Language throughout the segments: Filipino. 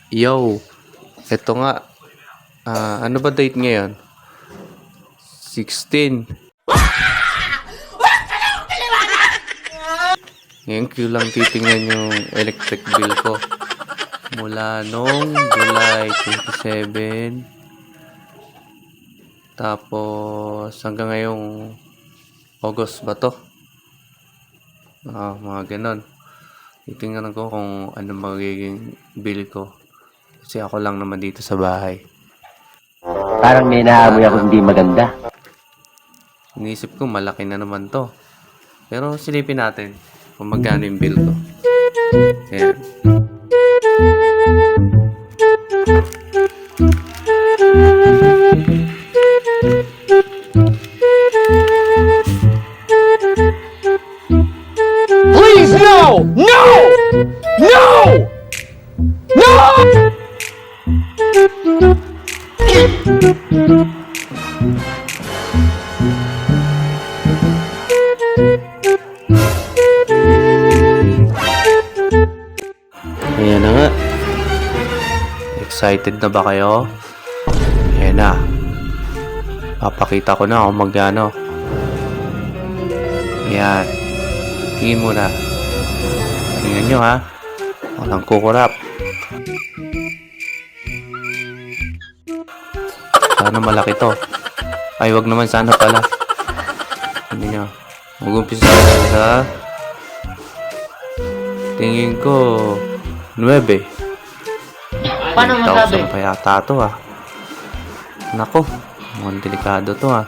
Yo, eto nga. Ano ba date ngayon? 16. Ngayon ko lang titingnan yung electric bill ko. Mula nung July 27. Tapos hanggang ngayong August ba to? Mga ganon. Titingnan ko kung ano magiging bill ko. Kasi ako lang naman dito sa bahay. Parang may naamoy ako hindi maganda. Inisip ko malaki na naman to. Pero silipin natin kung magkano yung bill ko. Ayan. Please, no! No! No! No! Ayan na nga. Excited na ba kayo? Ayan na. Papakita ko na kung magkano. Ayan. Tingin mo na. Tingnan nyo ha. Walang kukurap. Sana malaki to. Ay, wag naman sana pala. Hindi nyo. Mag-umpisa sa tingin ko 9. Paano masabi? 1,000 pa yata to ha. Nako. Mukhang delikado to ha.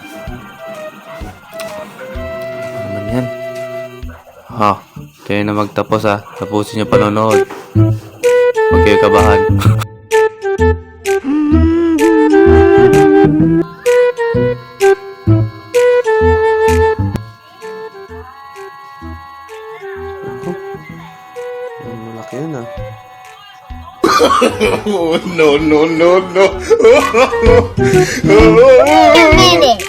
Ano naman yan? Tayo na magtapos ha. Tapusin nyo panonood. Huwag kayo kabahan. Malaki yun ah. Oh, no, no, no, no. Wait a minute.